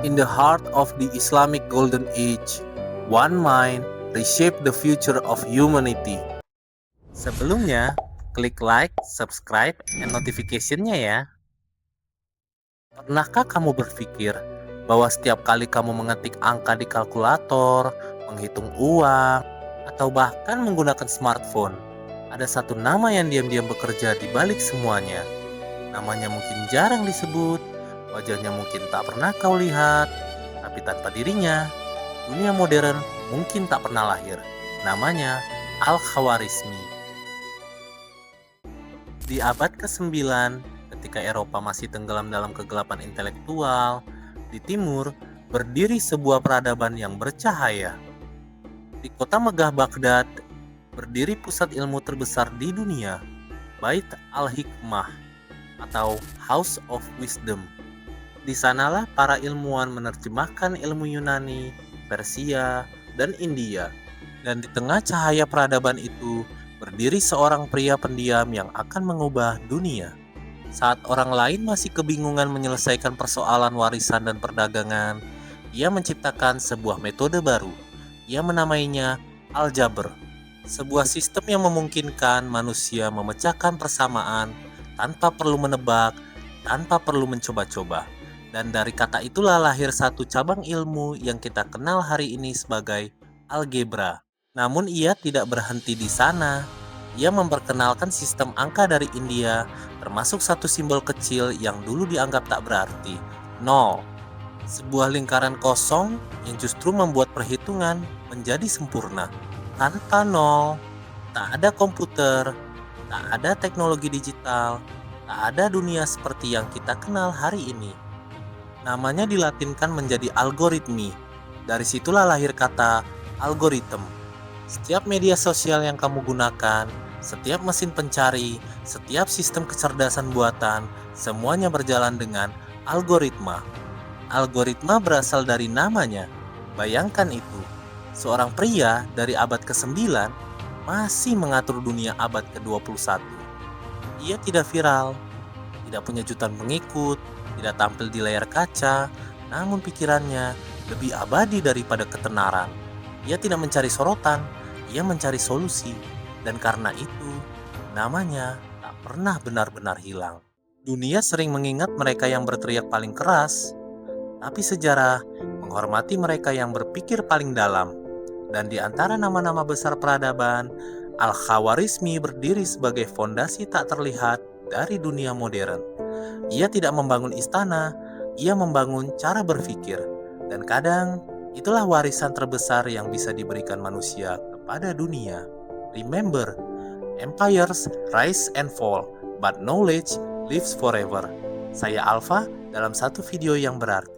In the heart of the Islamic Golden Age, one mind reshaped the future of humanity. Sebelumnya, klik like, subscribe, and notification-nya ya. Pernahkah kamu berpikir bahwa setiap kali kamu mengetik angka di kalkulator, menghitung uang, atau bahkan menggunakan smartphone, ada satu nama yang diam-diam bekerja di balik semuanya? Namanya mungkin jarang disebut, wajahnya mungkin tak pernah kau lihat, tapi tanpa dirinya, dunia modern mungkin tak pernah lahir. Namanya Al-Khawarizmi. Di abad ke-9, ketika Eropa masih tenggelam dalam kegelapan intelektual, di timur berdiri sebuah peradaban yang bercahaya. Di kota megah Baghdad, berdiri pusat ilmu terbesar di dunia, Bait al-Hikmah atau House of Wisdom. Di sanalah para ilmuwan menerjemahkan ilmu Yunani, Persia, dan India. Dan di tengah cahaya peradaban itu, berdiri seorang pria pendiam yang akan mengubah dunia. Saat orang lain masih kebingungan menyelesaikan persoalan warisan dan perdagangan, ia menciptakan sebuah metode baru. Ia menamainya Aljabar, sebuah sistem yang memungkinkan manusia memecahkan persamaan tanpa perlu menebak, tanpa perlu mencoba-coba. Dan dari kata itulah lahir satu cabang ilmu yang kita kenal hari ini sebagai algebra. Namun ia tidak berhenti di sana. Ia memperkenalkan sistem angka dari India, termasuk satu simbol kecil yang dulu dianggap tak berarti, 0. Sebuah lingkaran kosong yang justru membuat perhitungan menjadi sempurna. Tanpa 0, tak ada komputer, tak ada teknologi digital, tak ada dunia seperti yang kita kenal hari ini. Namanya dilatinkan menjadi algoritmi. Dari situlah lahir kata algoritma. Setiap media sosial yang kamu gunakan, setiap mesin pencari, setiap sistem kecerdasan buatan, semuanya berjalan dengan algoritma. Algoritma berasal dari namanya. Bayangkan itu, seorang pria dari abad ke-9 masih mengatur dunia abad ke-21. Ia tidak viral, tidak punya jutaan pengikut, tidak tampil di layar kaca, namun pikirannya lebih abadi daripada ketenaran. Ia tidak mencari sorotan, ia mencari solusi, dan karena itu, namanya tak pernah benar-benar hilang. Dunia sering mengingat mereka yang berteriak paling keras, tapi sejarah menghormati mereka yang berpikir paling dalam. Dan di antara nama-nama besar peradaban, Al-Khawarizmi berdiri sebagai fondasi tak terlihat dari dunia modern. Ia tidak membangun istana, ia membangun cara berpikir. Dan kadang, itulah warisan terbesar yang bisa diberikan manusia kepada dunia. Remember, empires rise and fall, but knowledge lives forever. Saya Alfa dalam satu video yang berarti.